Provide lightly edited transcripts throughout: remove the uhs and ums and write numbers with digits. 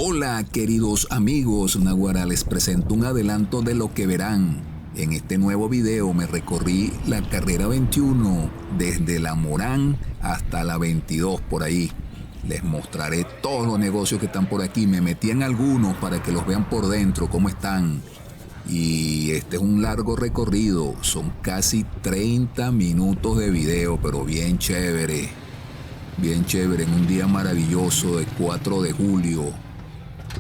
Hola queridos amigos, Naguará les presento un adelanto de lo que verán. En este nuevo video me recorrí la carrera 21 desde la Morán hasta la 22 por ahí. Les mostraré todos los negocios que están por aquí, me metí en algunos para que los vean por dentro cómo están. Y este es un largo recorrido, son casi 30 minutos de video, pero bien chévere en un día maravilloso de 4 de julio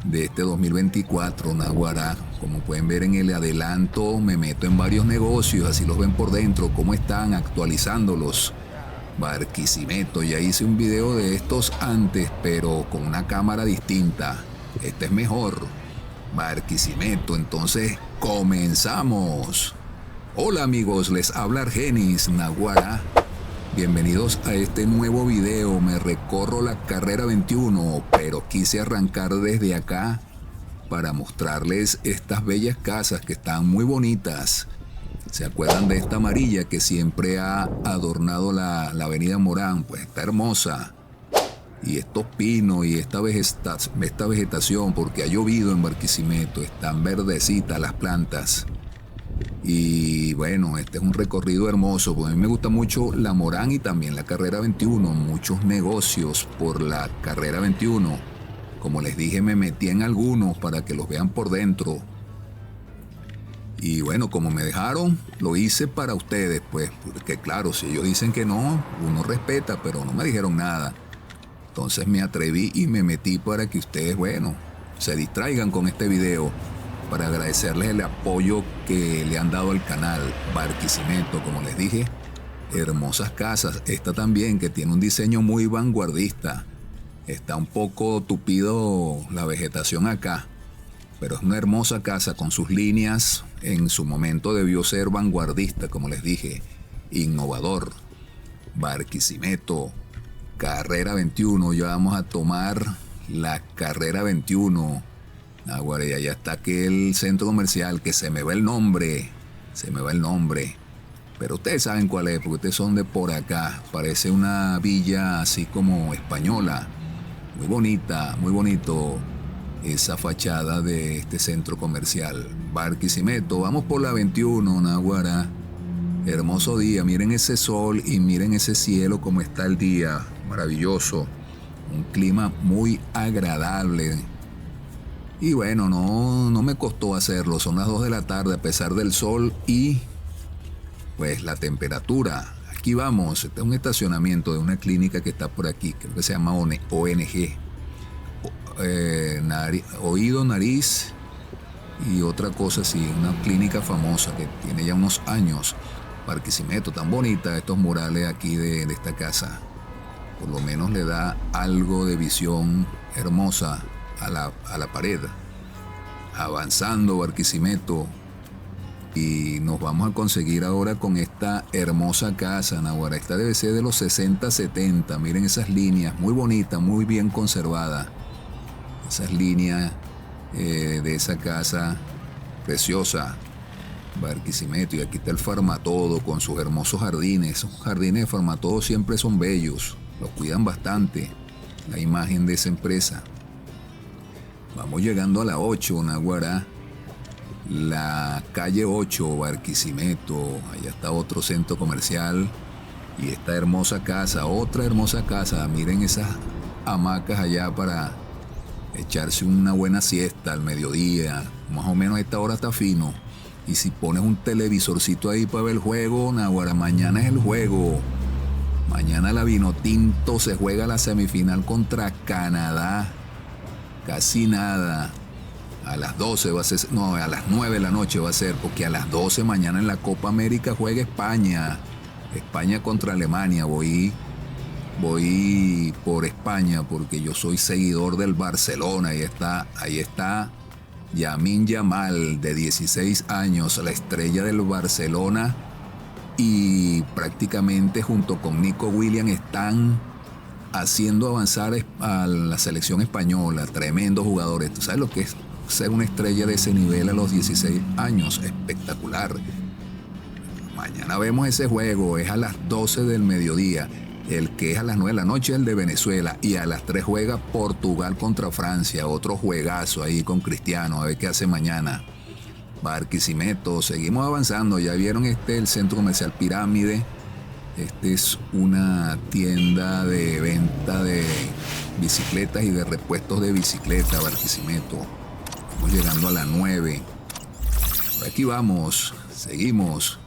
de este 2024, Naguará. Como pueden ver en el adelanto, me meto en varios negocios, así los ven por dentro, cómo están, actualizándolos. Barquisimeto, ya hice un video de estos antes, pero con una cámara distinta. Este es mejor. Barquisimeto, entonces comenzamos. Hola amigos, les habla Argenis, Naguará. Bienvenidos a este nuevo video. Me recorro la carrera 21, pero quise arrancar desde acá para mostrarles estas bellas casas que están muy bonitas. ¿Se acuerdan de esta amarilla que siempre ha adornado la avenida Morán? Pues está hermosa. Y estos pinos y esta vegetación, porque ha llovido en Barquisimeto, están verdecitas las plantas. Y bueno, este es un recorrido hermoso, porque a mí me gusta mucho la Morán y también la carrera 21, muchos negocios por la carrera 21. Como les dije, me metí en algunos para que los vean por dentro. Y bueno, como me dejaron, lo hice para ustedes, pues, porque claro, si ellos dicen que no, uno respeta, pero no me dijeron nada. Entonces me atreví y me metí para que ustedes, bueno, se distraigan con este video, para agradecerles el apoyo que le han dado al canal. Barquisimeto, como les dije, hermosas casas. Esta también, que tiene un diseño muy vanguardista. Está un poco tupido la vegetación acá, pero es una hermosa casa con sus líneas. En su momento debió ser vanguardista, como les dije, innovador. Barquisimeto, carrera 21, ya vamos a tomar la carrera 21. Ahora ya está aquel centro comercial que se me va el nombre, pero ustedes saben cuál es, porque ustedes son de por acá. Parece una villa así como española, muy bonita, muy bonito esa fachada de este centro comercial. Barquisimeto, vamos por la 21, Naguará. Hermoso día, miren ese sol y miren ese cielo, como está el día, maravilloso, un clima muy agradable. Y bueno, no me costó hacerlo, son las 2 de la tarde a pesar del sol y pues la temperatura. Aquí vamos, este es un estacionamiento de una clínica que está por aquí, creo que se llama ONG. Oído, nariz y otra cosa así, una clínica famosa que tiene ya unos años. Barquisimeto, tan bonita estos murales aquí de esta casa. Por lo menos le da algo de visión hermosa a la pared. Avanzando Barquisimeto, y nos vamos a conseguir ahora con esta hermosa casa, Naguará. Esta debe ser de los 60-70. Miren esas líneas, muy bonita, muy bien conservada. Esas líneas de esa casa preciosa. Barquisimeto, y aquí está el Farmatodo con sus hermosos jardines. Esos jardines de Farmatodo siempre son bellos, los cuidan bastante, la imagen de esa empresa. Vamos llegando a la 8, Naguará. La calle 8, Barquisimeto. Allá está otro centro comercial. Y esta hermosa casa, otra hermosa casa. Miren esas hamacas allá para echarse una buena siesta al mediodía. Más o menos a esta hora está fino. Y si pones un televisorcito ahí para ver el juego, Naguará, mañana es el juego. Mañana la Vinotinto se juega la semifinal contra Canadá. Casi nada. A las 12 va a ser, no, a las 9 de la noche va a ser, porque a las 12 mañana en la Copa América juega España. España contra Alemania. Voy por España porque yo soy seguidor del Barcelona. Ahí está Lamine Yamal, de 16 años, la estrella del Barcelona. Y prácticamente junto con Nico Williams están haciendo avanzar a la selección española. Tremendos jugadores. ¿Tú sabes lo que es ser una estrella de ese nivel a los 16 años? Espectacular. Mañana vemos ese juego, es a las 12 del mediodía. El que es a las 9 de la noche es el de Venezuela. Y a las 3 juega Portugal contra Francia. Otro juegazo ahí con Cristiano. A ver qué hace mañana. Barquisimeto. Seguimos avanzando. Ya vieron el centro comercial Pirámide. Este es una tienda de venta de bicicletas y de repuestos de bicicleta. Barquisimeto. Estamos llegando a las 9. Por aquí vamos. Seguimos.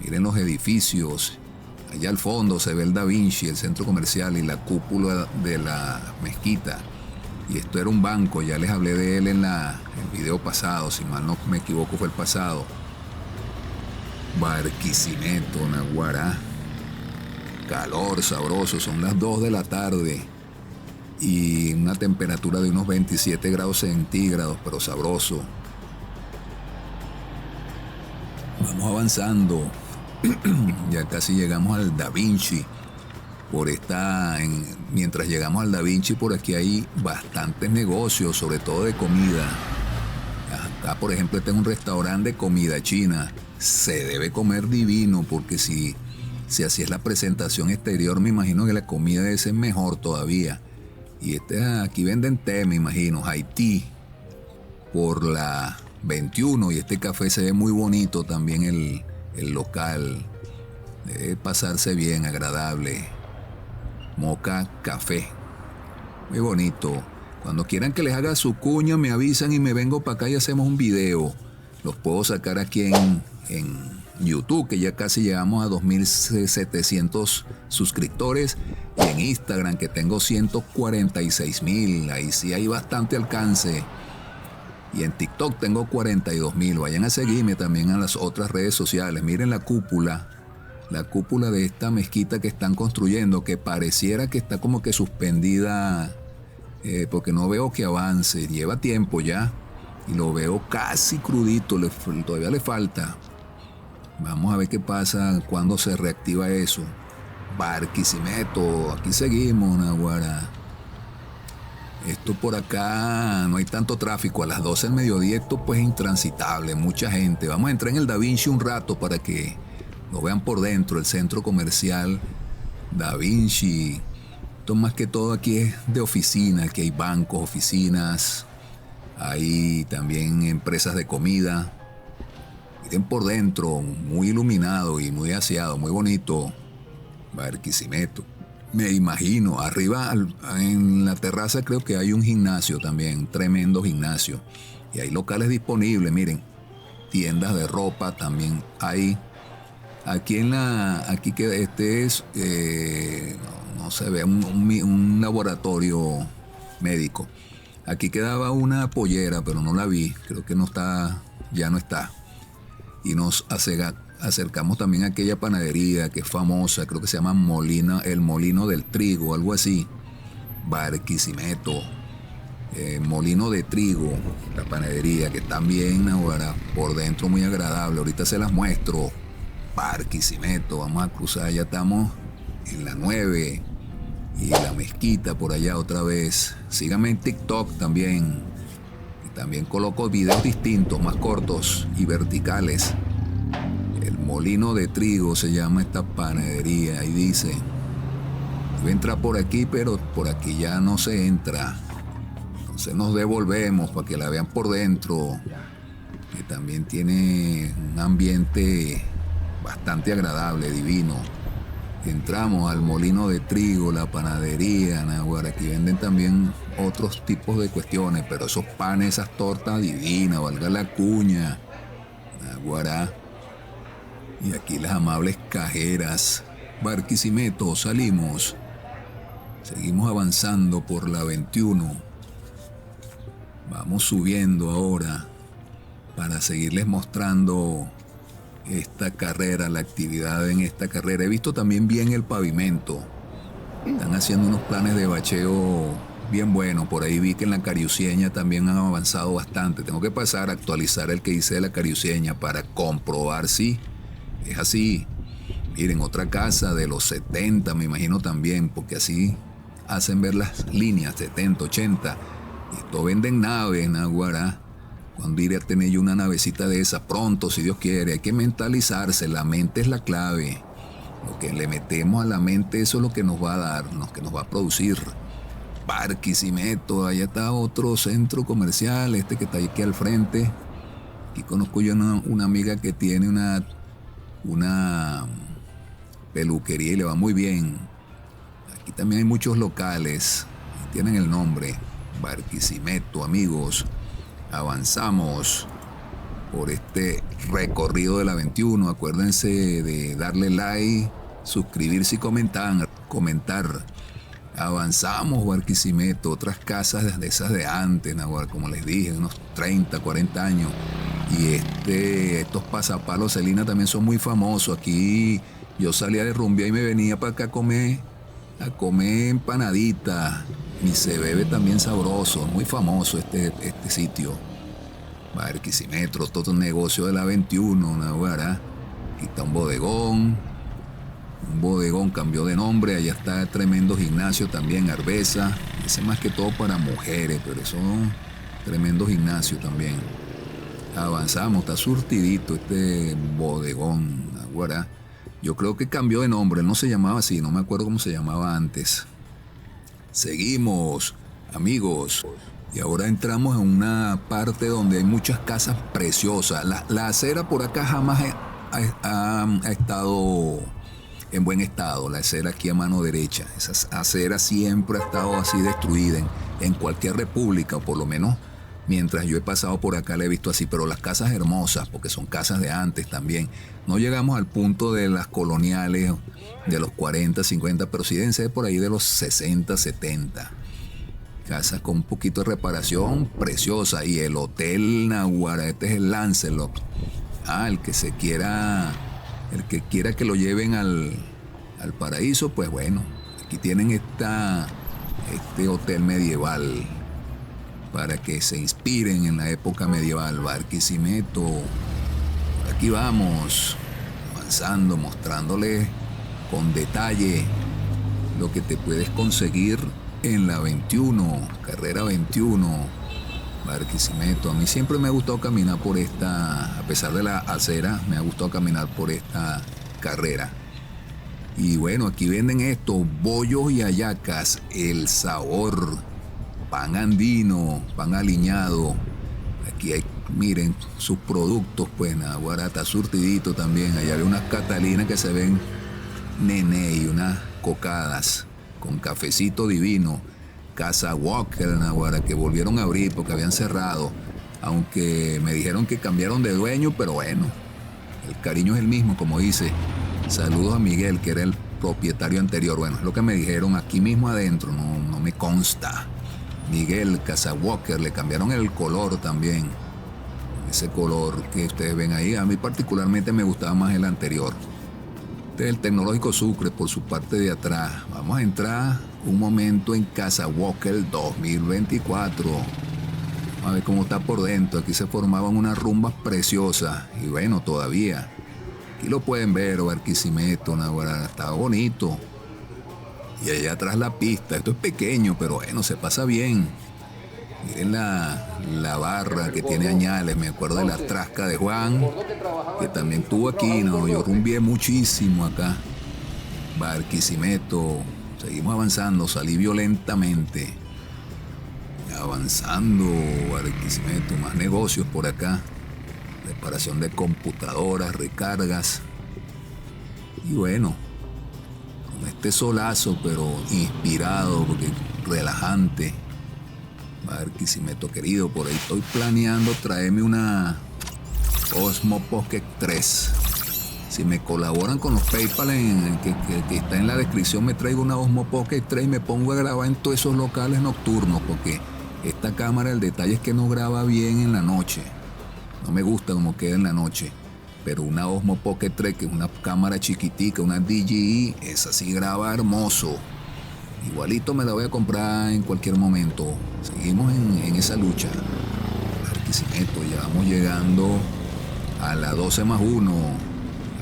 Miren los edificios. Allá al fondo se ve el Da Vinci, el centro comercial y la cúpula de la mezquita. Y esto era un banco, ya les hablé de él en el video pasado, si mal no me equivoco fue el pasado. Barquisimeto, Naguará. Calor sabroso, son las 2 de la tarde. Y una temperatura de unos 27 grados centígrados, pero sabroso. Vamos avanzando. Ya casi llegamos al Da Vinci. Mientras llegamos al Da Vinci, por aquí hay bastantes negocios, sobre todo de comida. Acá, por ejemplo, este es un restaurante de comida china. Se debe comer divino, porque si así es la presentación exterior, me imagino que la comida debe ser mejor todavía. Y aquí venden té, me imagino, Haití, por la 21. Y este café se ve muy bonito también, el local. Debe pasarse bien, agradable. Moca Café. Muy bonito. Cuando quieran que les haga su cuña, me avisan y me vengo para acá y hacemos un video. Los puedo sacar aquí en YouTube, que ya casi llegamos a 2.700 suscriptores. Y en Instagram, que tengo 146.000. Ahí sí hay bastante alcance. Y en TikTok tengo 42.000. Vayan a seguirme también a las otras redes sociales. Miren la cúpula de esta mezquita que están construyendo, que pareciera que está como que suspendida, porque no veo que avance. Lleva tiempo ya y lo veo casi crudito, todavía le falta. Vamos a ver qué pasa cuando se reactiva eso. Barquisimeto, aquí seguimos, Naguará. Esto por acá no hay tanto tráfico. A las 12 del mediodía esto pues es intransitable, mucha gente. Vamos a entrar en el Da Vinci un rato para que lo vean por dentro, el centro comercial Da Vinci. Esto más que todo aquí es de oficina, aquí hay bancos, oficinas, hay también empresas de comida. Miren por dentro, muy iluminado y muy aseado, muy bonito. Barquisimeto. Me imagino, arriba en la terraza creo que hay un gimnasio también, un tremendo gimnasio. Y hay locales disponibles, miren, tiendas de ropa también hay. Aquí que este es, no se ve, un laboratorio médico. Aquí quedaba una pollera, pero no la vi, creo que ya no está. Y nos acercamos también a aquella panadería que es famosa, creo que se llama el Molino del Trigo, algo así. Barquisimeto, Molino de Trigo, la panadería, que también ahora por dentro muy agradable. Ahorita se las muestro. Barquisimeto, vamos a cruzar, ya estamos en la 9 y la mezquita por allá otra vez. Síganme en TikTok también. Y también coloco videos distintos, más cortos y verticales. El Molino de Trigo se llama esta panadería. Ahí dice, voy a entrar por aquí, pero por aquí ya no se entra. Entonces nos devolvemos para que la vean por dentro, que también tiene un ambiente bastante agradable, divino. Entramos al Molino de Trigo, la panadería, Naguará. Aquí venden también otros tipos de cuestiones, pero esos panes, esas tortas divinas, valga la cuña, Naguará. Y aquí las amables cajeras. Barquisimeto, salimos. Seguimos avanzando por la 21. Vamos subiendo ahora para seguirles mostrando esta carrera, la actividad en esta carrera. He visto también bien el pavimento. Están haciendo unos planes de bacheo bien buenos. Por ahí vi que en la Cariuceña también han avanzado bastante. Tengo que pasar a actualizar el que hice de la Cariuceña para comprobar si es así. Miren, otra casa de los 70, me imagino también, porque así hacen ver las líneas, 70, 80. Y esto venden naves, Naguará. Cuando iré a tener yo una navecita de esa pronto, si Dios quiere. Hay que mentalizarse, la mente es la clave. Lo que le metemos a la mente, eso es lo que nos va a dar, lo que nos va a producir. Barquisimeto, allá está otro centro comercial, este que está aquí al frente. Aquí conozco yo una amiga que tiene una peluquería y le va muy bien. Aquí también hay muchos locales, tienen el nombre, Barquisimeto, amigos. Avanzamos por este recorrido de la 21. Acuérdense de darle like, suscribirse y comentar. Avanzamos, Barquisimeto, otras casas de esas de antes, Naguará, como les dije, unos 30, 40 años. Y estos pasapalos Celina también son muy famosos. Aquí yo salía de rumbia y me venía para acá a comer empanaditas. Y se bebe también sabroso, muy famoso este sitio. Barquisimeto, todo un negocio de la 21, Naguará. Aquí está un bodegón cambió de nombre, allá está tremendo gimnasio también, Arbesa, ese más que todo para mujeres, pero eso tremendo gimnasio también. Avanzamos, está surtidito este bodegón, Naguará. Yo creo que cambió de nombre, no se llamaba así, no me acuerdo cómo se llamaba antes. Seguimos, amigos, y ahora entramos en una parte donde hay muchas casas preciosas. La acera por acá jamás ha estado en buen estado, la acera aquí a mano derecha. Esa acera siempre ha estado así destruida en cualquier república, o por lo menos mientras yo he pasado por acá la he visto así, pero las casas hermosas, porque son casas de antes también. No llegamos al punto de las coloniales de los 40, 50, pero sí deben ser por ahí de los 60, 70. Casas con un poquito de reparación, preciosa. Y el Hotel Naguará, este es el Lancelot. El que quiera que lo lleven al paraíso, pues bueno, aquí tienen este hotel medieval para que se inspiren en la época medieval. Barquisimeto, por aquí vamos, avanzando, mostrándoles con detalle lo que te puedes conseguir en la 21, carrera 21. Barquisimeto, a mí siempre me ha gustado caminar por esta, a pesar de la acera, me ha gustado caminar por esta carrera. Y bueno, aquí venden estos bollos y hallacas, el sabor, pan andino, pan aliñado. Aquí hay, miren, sus productos, pues, Naguará, está surtidito también. Allá hay unas catalinas que se ven nené y unas cocadas con cafecito divino. Casa Walker, Naguará, que volvieron a abrir porque habían cerrado, aunque me dijeron que cambiaron de dueño, pero bueno, el cariño es el mismo, como dice. Saludos a Miguel, que era el propietario anterior. Bueno, es lo que me dijeron aquí mismo adentro, no me consta. Miguel, Casa Walker, le cambiaron el color también. Ese color que ustedes ven ahí, a mí particularmente me gustaba más el anterior. Este es el Tecnológico Sucre por su parte de atrás. Vamos a entrar un momento en Casa Walker 2024. Vamos a ver cómo está por dentro. Aquí se formaban unas rumbas preciosas. Y bueno, todavía. Aquí lo pueden ver, Barquisimeto, Naguará, está bonito. Y allá atrás la pista. Esto es pequeño, pero bueno, se pasa bien. Miren la barra que tiene añales. Me acuerdo de la trasca de Juan, que también estuvo aquí. No, yo rumbié muchísimo acá. Barquisimeto. Seguimos avanzando. Salí violentamente. Avanzando, Barquisimeto. Más negocios por acá. Reparación de computadoras, recargas. Y bueno, con este solazo, pero inspirado, porque relajante. Barquisimeto querido, por ahí estoy planeando traerme una Osmo Pocket 3. Si me colaboran con los PayPal que está en la descripción, me traigo una Osmo Pocket 3 y me pongo a grabar en todos esos locales nocturnos, porque esta cámara, el detalle es que no graba bien en la noche. No me gusta como queda en la noche. Pero una Osmo Pocket 3, que es una cámara chiquitica, una DJI, esa sí graba hermoso. Igualito me la voy a comprar en cualquier momento. Seguimos en esa lucha. Barquisimeto, ya vamos llegando a la 12+1,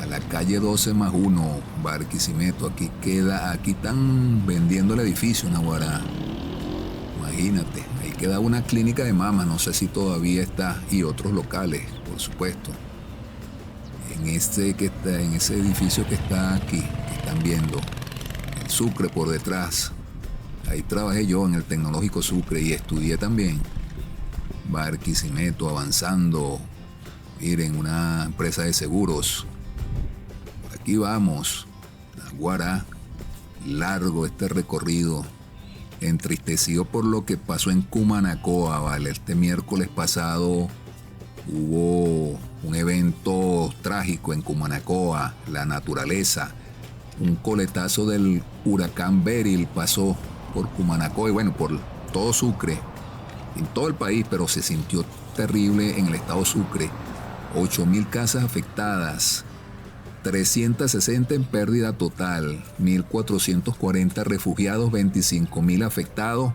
a la calle 12+1, Barquisimeto. Aquí están vendiendo el edificio, Naguará. Imagínate, ahí queda una clínica de mama, no sé si todavía está, y otros locales, por supuesto. En en ese edificio que está aquí, que están viendo, el Sucre por detrás. Ahí trabajé yo en el Tecnológico Sucre y estudié también. Barquisimeto, avanzando. Miren, una empresa de seguros. Por aquí vamos. Naguará, largo este recorrido. Entristecido por lo que pasó en Cumanacoa, ¿vale? Este miércoles pasado hubo un evento trágico en Cumanacoa, la naturaleza. Un coletazo del huracán Beryl pasó por Cumanacoa y bueno, por todo Sucre, en todo el país, pero se sintió terrible en el estado Sucre. 8.000 casas afectadas, 360 en pérdida total, 1.440 refugiados, 25.000 afectados,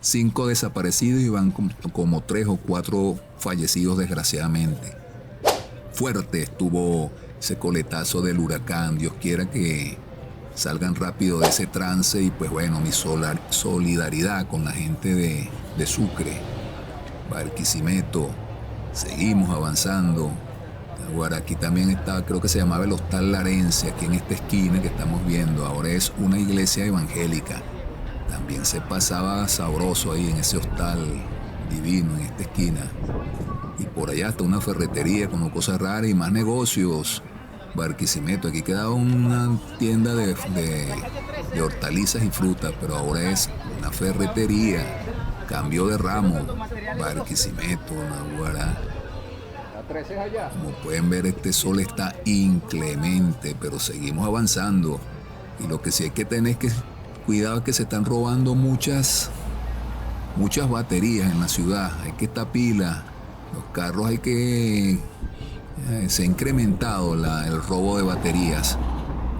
5 desaparecidos y van como 3 o 4 fallecidos desgraciadamente. Fuerte estuvo ese coletazo del huracán. Dios quiera que salgan rápido de ese trance y pues bueno, mi solidaridad con la gente de Sucre, Barquisimeto. Seguimos avanzando. Ahora aquí también está, creo que se llamaba el Hostal Larencia, aquí en esta esquina que estamos viendo. Ahora es una iglesia evangélica. También se pasaba sabroso ahí en ese hostal divino en esta esquina. Y por allá está una ferretería como cosas raras y más negocios. Barquisimeto, aquí quedaba una tienda de hortalizas y frutas, pero ahora es una ferretería. Cambio de ramo. Barquisimeto, Naguará. Como pueden ver, este sol está inclemente, pero seguimos avanzando. Y lo que sí hay que tener es que cuidado, que se están robando muchas baterías en la ciudad. Hay que estar pila. Los carros hay que... se ha incrementado el robo de baterías.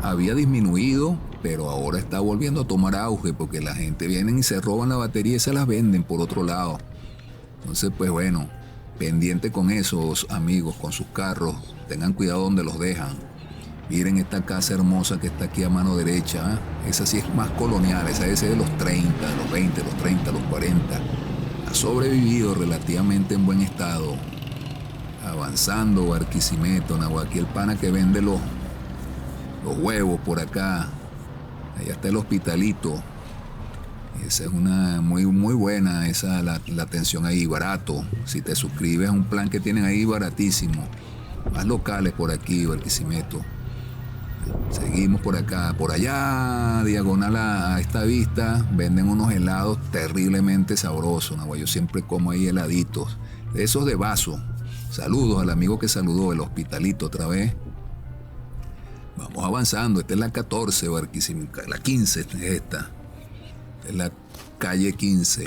Había disminuido, pero ahora está volviendo a tomar auge porque la gente viene y se roban la batería y se las venden por otro lado. Entonces, pues bueno, pendiente con esos amigos, con sus carros. Tengan cuidado donde los dejan. Miren esta casa hermosa que está aquí a mano derecha. Esa sí es más colonial, esa es de los 30, de los 20, los 30, los 40. Ha sobrevivido relativamente en buen estado. Avanzando, Barquisimeto, aquí el pana que vende los huevos por acá. Allá está el hospitalito. Esa es una muy buena, esa la atención ahí, barato. Si te suscribes a un plan que tienen ahí, baratísimo. Más locales por aquí, Barquisimeto. Seguimos por acá, por allá, diagonal a esta vista, venden unos helados terriblemente sabrosos. Yo siempre como ahí heladitos, de esos de vaso. Saludos al amigo que saludó, el hospitalito otra vez. Vamos avanzando, esta es la 14, Barquisimeto, la 15 es esta. Es la calle 15.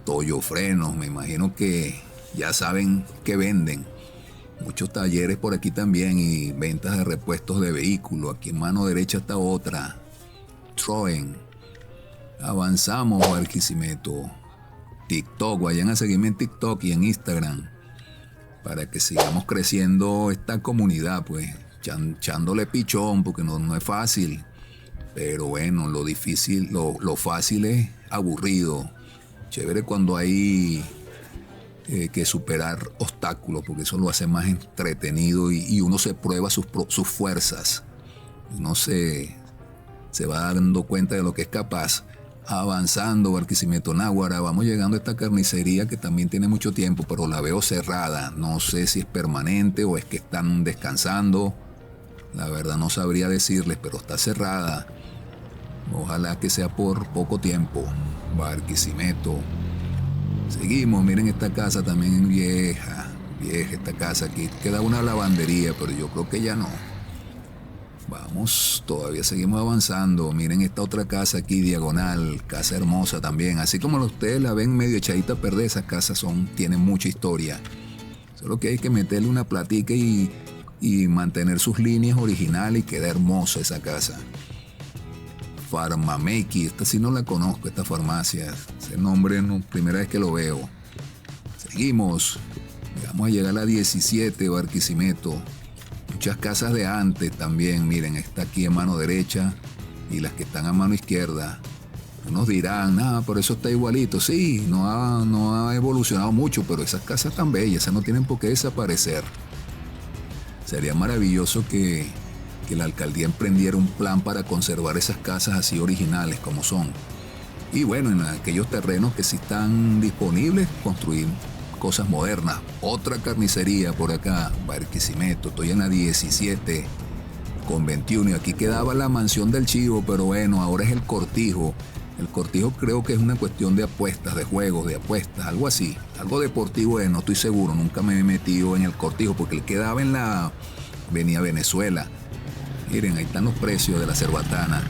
Toyo Frenos, me imagino que ya saben que venden. Muchos talleres por aquí también y ventas de repuestos de vehículos. Aquí en mano derecha está otra. Troen. Avanzamos, Barquisimeto. TikTok, vayan a seguirme en TikTok y en Instagram para que sigamos creciendo esta comunidad, pues, echándole pichón, porque no es fácil. Pero bueno, lo difícil, lo fácil es aburrido. Chévere cuando hay que superar obstáculos, porque eso lo hace más entretenido y uno se prueba sus fuerzas. Uno se va dando cuenta de lo que es capaz. Avanzando, Barquisimeto, Náguara, vamos llegando a esta carnicería que también tiene mucho tiempo, pero la veo cerrada. No sé si es permanente o es que están descansando. La verdad no sabría decirles, pero está cerrada. Ojalá que sea por poco tiempo. Barquisimeto. Seguimos, miren esta casa también vieja esta casa. Aquí queda una lavandería, pero yo creo que ya no. Vamos, todavía seguimos avanzando. Miren esta otra casa aquí, diagonal, casa hermosa también. Así como ustedes la ven medio echadita a perder, esas casas tienen mucha historia. Solo que hay que meterle una platica y mantener sus líneas originales y queda hermosa esa casa. Farmameki, esta sí no la conozco, esta farmacia. Ese nombre no, primera vez que lo veo. Seguimos. Vamos a llegar a la 17, Barquisimeto. Muchas casas de antes también, miren, está aquí en mano derecha y las que están a mano izquierda. Unos dirán, por eso está igualito. Sí, no ha evolucionado mucho, pero esas casas tan bellas, esas no tienen por qué desaparecer. Sería maravilloso que la alcaldía emprendiera un plan para conservar esas casas así originales como son. Y bueno, en aquellos terrenos que sí están disponibles, construir cosas modernas. Otra carnicería por acá, Barquisimeto. Estoy en la 17 con 21 y aquí quedaba la mansión del Chivo, pero bueno, ahora es el Cortijo. El Cortijo creo que es una cuestión de apuestas, de juegos, de apuestas, algo así. Algo deportivo no estoy seguro, nunca me he metido en el Cortijo porque él quedaba en la Avenida Venezuela. Miren, ahí están los precios de la cerbatana.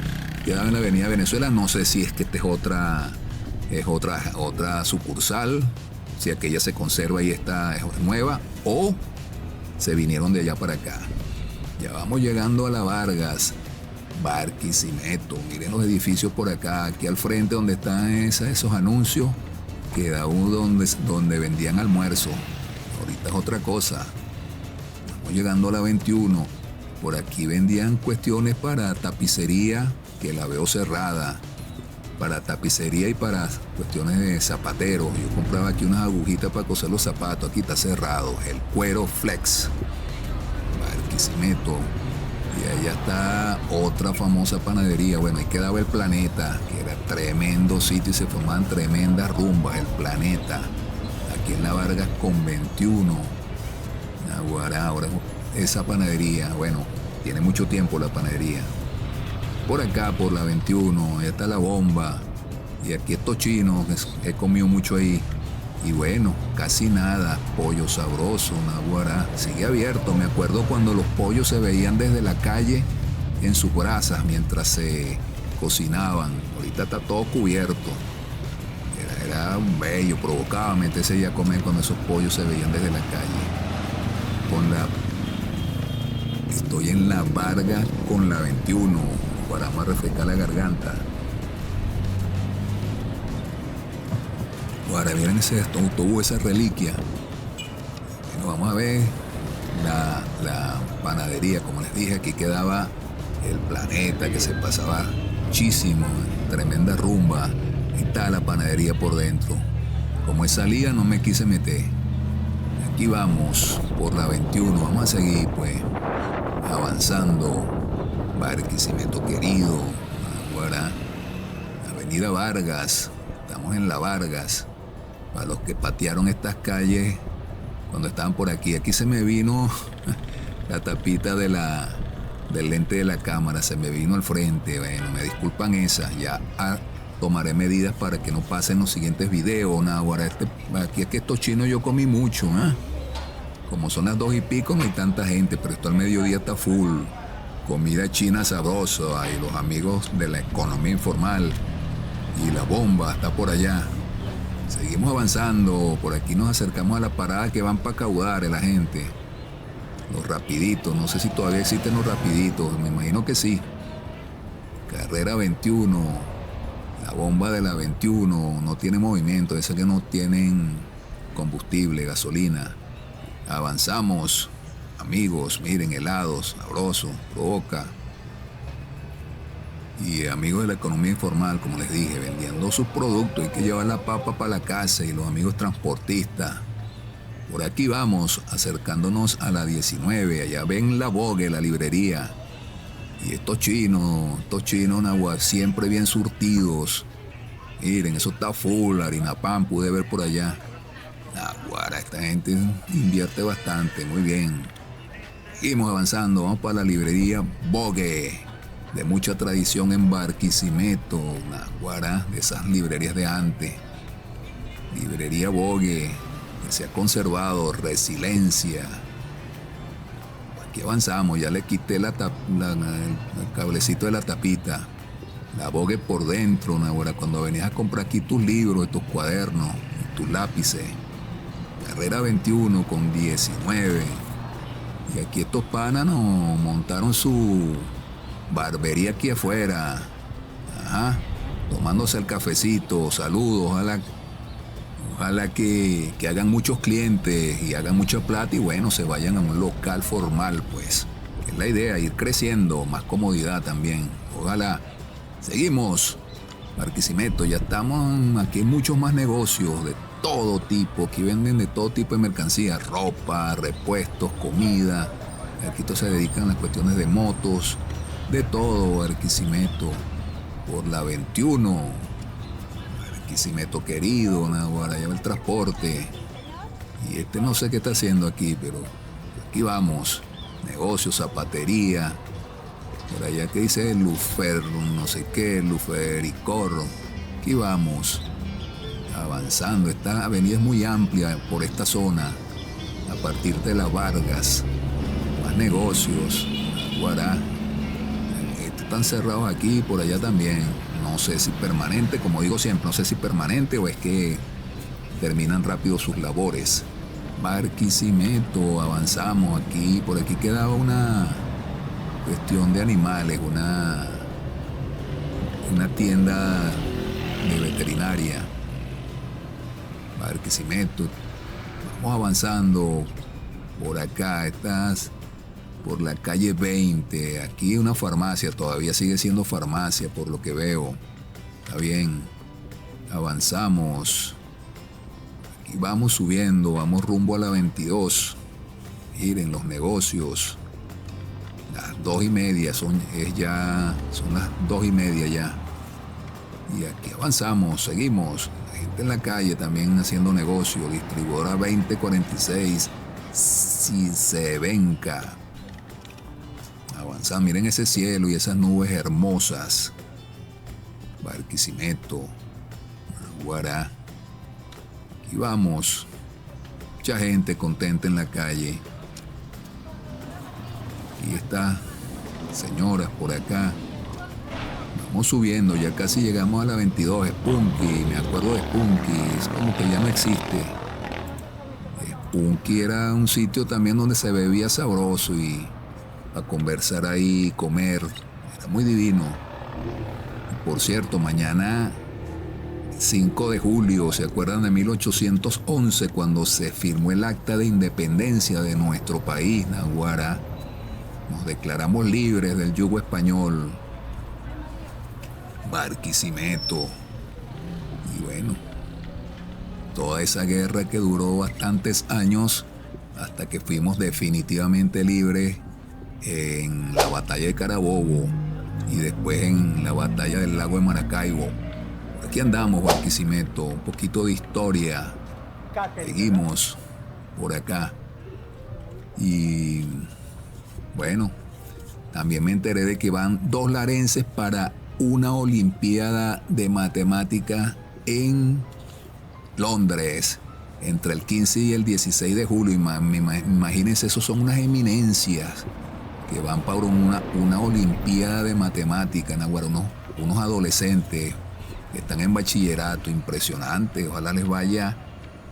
Quedaba en la Avenida Venezuela, no sé si es que esta es otra sucursal, si aquella se conserva y esta es nueva, o se vinieron de allá para acá. Ya vamos llegando a la Vargas, Barquisimeto. Miren los edificios por acá, aquí al frente donde están esos anuncios, queda uno donde vendían almuerzo. Ahorita es otra cosa. Vamos llegando a la 21. Por aquí vendían cuestiones para tapicería, que la veo cerrada. Para tapicería y para cuestiones de zapateros. Yo compraba aquí unas agujitas para coser los zapatos. Aquí está cerrado. El Cuero Flex. Barquisimeto. Y allá está otra famosa panadería. Bueno, ahí quedaba el Planeta, que era tremendo sitio y se formaban tremendas rumbas. El Planeta. Aquí en la Vargas con 21. Naguará, ahora esa panadería, bueno, tiene mucho tiempo la panadería. Por acá, por la 21, ya está la Bomba. Y aquí estos chinos, he comido mucho ahí. Y bueno, casi nada. Pollo sabroso, naguará. Sigue abierto. Me acuerdo cuando los pollos se veían desde la calle en sus brasas mientras se cocinaban. Ahorita está todo cubierto. Era un bello, provocaba meterse ya a comer cuando esos pollos se veían desde la calle. Estoy en la Vargas con la 21. Para más refrescar la garganta. Ahora miren ese autobús, esa reliquia. Bueno, vamos a ver la panadería. Como les dije, aquí quedaba el Planeta, que se pasaba muchísimo, tremenda rumba. Ahí está la panadería por dentro. Como es salida, no me quise meter. Aquí vamos por la 21. Vamos a seguir pues avanzando. Barquisimeto querido, ahora Avenida Vargas. Estamos en la Vargas. Para los que patearon estas calles cuando estaban por aquí. Aquí se me vino la tapita del lente de la cámara. Se me vino al frente. Bueno, me disculpan esa. Ya tomaré medidas para que no pasen los siguientes videos. Ahora aquí es que estos chinos yo comí mucho. Como son las 2 y pico no hay tanta gente. Pero esto al mediodía está full. Comida china sabrosa y los amigos de la economía informal. Y la Bomba está por allá. Seguimos avanzando. Por aquí nos acercamos a la parada que van para Caudares la gente. Los rapiditos. No sé si todavía existen los rapiditos. Me imagino que sí. Carrera 21. La Bomba de la 21. No tiene movimiento. Esas que no tienen combustible, gasolina. Avanzamos. Amigos, miren, helados, sabroso, provoca. Y amigos de la economía informal, como les dije, vendiendo sus productos. Hay que llevar la papa para la casa y los amigos transportistas. Por aquí vamos, acercándonos a la 19. Allá ven la Vogue, la librería. Y estos chinos, siempre bien surtidos. Miren, eso está full, harina pan, pude ver por allá. Naguará, esta gente invierte bastante, muy bien. Seguimos avanzando, vamos para la librería Vogue, de mucha tradición en Barquisimeto, Naguará, de esas librerías de antes. Librería Vogue, que se ha conservado, resiliencia. Aquí avanzamos, ya le quité el cablecito de la tapita. La Vogue por dentro, Naguará, cuando venías a comprar aquí tus libros, tus cuadernos, tus lápices. Carrera 21 con 19. Y aquí estos panas nos montaron su barbería aquí afuera. Ajá. Tomándose el cafecito. Saludos. Ojalá que hagan muchos clientes y hagan mucha plata y bueno, se vayan a un local formal, pues. Es la idea, ir creciendo, más comodidad también. Ojalá. Seguimos. Barquisimeto, ya estamos, aquí hay muchos más negocios de todo tipo, aquí venden de todo tipo de mercancía, ropa, repuestos, comida, Aquí todos se dedican a las cuestiones de motos, de todo, Barquisimeto. Por la 21. Barquisimeto querido, Naguará, lleva el transporte. Y no sé qué está haciendo aquí, pero aquí vamos. Negocio, zapatería. Por allá que dice Lufer, no sé qué, Lufericor. Aquí vamos. Avanzando. Esta avenida es muy amplia por esta zona. A partir de la Vargas. Más negocios. Naguará. Están cerrados aquí y por allá también. No sé si permanente, como digo siempre, no sé si permanente o es que terminan rápido sus labores. Barquisimeto, avanzamos aquí. Por aquí quedaba una cuestión de animales, una tienda de veterinaria. Barquisimeto, vamos avanzando por acá. Estás por la calle 20. Aquí una farmacia, todavía sigue siendo farmacia por lo que veo. Está bien, avanzamos. Aquí vamos subiendo, vamos rumbo a la 22. Miren los negocios. Las 2:30 son las 2:30 ya. Y aquí avanzamos, seguimos. La gente en la calle también haciendo negocio. Distribuidora 2046, Cisevenca. Avanzamos, miren ese cielo y esas nubes hermosas. Barquisimeto, Naguará. Aquí vamos. Mucha gente contenta en la calle. Aquí está, señoras por acá. Vamos subiendo, ya casi llegamos a la 22. Spunky, me acuerdo de Spunky, es como que ya no existe. Spunky era un sitio también donde se bebía sabroso y a conversar ahí, comer. Era muy divino. Por cierto, mañana 5 de julio, ¿se acuerdan de 1811 cuando se firmó el acta de independencia de nuestro país, Naguará? Nos declaramos libres del yugo español. Barquisimeto. Y bueno, toda esa guerra que duró bastantes años hasta que fuimos definitivamente libres en la batalla de Carabobo y después en la batalla del lago de Maracaibo. Por aquí andamos, Barquisimeto, un poquito de historia. Seguimos por acá. Y bueno, también me enteré de que van 2 larenses para una olimpiada de matemática en Londres entre el 15 y el 16 de julio. Imagínense, esos son unas eminencias que van para una olimpiada de matemática, unos adolescentes que están en bachillerato. Impresionante. Ojalá les vaya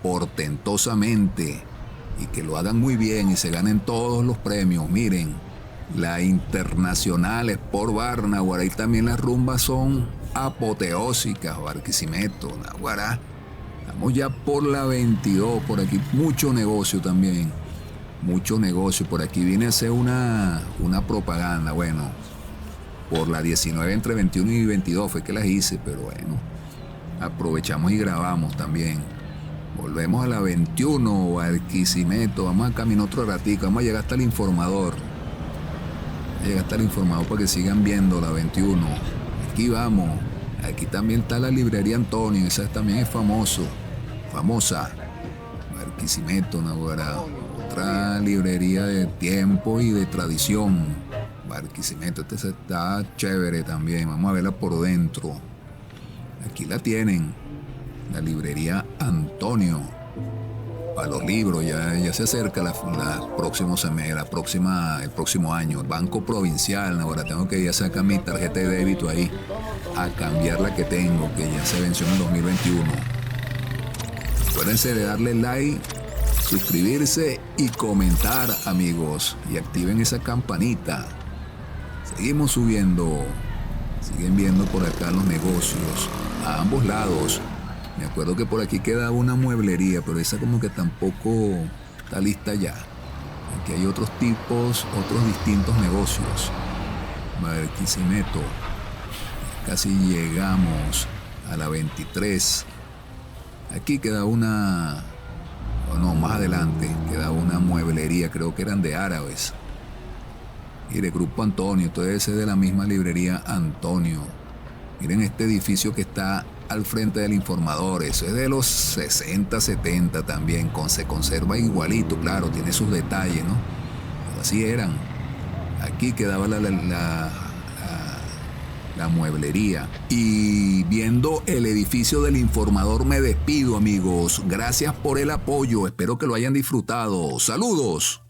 portentosamente y que lo hagan muy bien y se ganen todos los premios. Miren, la Internacional Sport Bar, Naguará, y también las rumbas son apoteósicas. Barquisimeto, Naguará. Estamos ya por la 22, por aquí mucho negocio también. Mucho negocio. Por aquí viene a hacer una propaganda. Bueno, por la 19 entre 21 y 22 fue que las hice, pero bueno, aprovechamos y grabamos también. Volvemos a la 21, Barquisimeto. Vamos a caminar otro ratico. Vamos a llegar hasta el informador. Para que sigan viendo la 21. Aquí vamos. Aquí también está la librería Antonio. Esa también es famosa. Barquisimeto, Naguará. Otra librería de tiempo y de tradición. Barquisimeto, está chévere también. Vamos a verla por dentro. Aquí la tienen. La librería Antonio. Para los libros, ya se acerca el próximo año. El Banco Provincial. Ahora tengo que ir a sacar mi tarjeta de débito ahí a cambiar la que tengo, que ya se venció en el 2021. Acuérdense de darle like, suscribirse y comentar, amigos, y activen esa campanita. Seguimos subiendo. Siguen viendo por acá los negocios a ambos lados. Me acuerdo que por aquí queda una mueblería, pero esa como que tampoco está lista ya. Aquí hay otros distintos negocios. Barquisimeto. Casi llegamos a la 23. Aquí queda más adelante queda una mueblería, creo que eran de árabes. Mire, Grupo Antonio, todo ese es de la misma librería Antonio. Miren este edificio que está al frente del Informador, eso es de los 60, 70 también, se conserva igualito, claro, tiene sus detalles, ¿no? Pero así eran. Aquí quedaba la mueblería. Y viendo el edificio del Informador me despido, amigos. Gracias por el apoyo, espero que lo hayan disfrutado. ¡Saludos!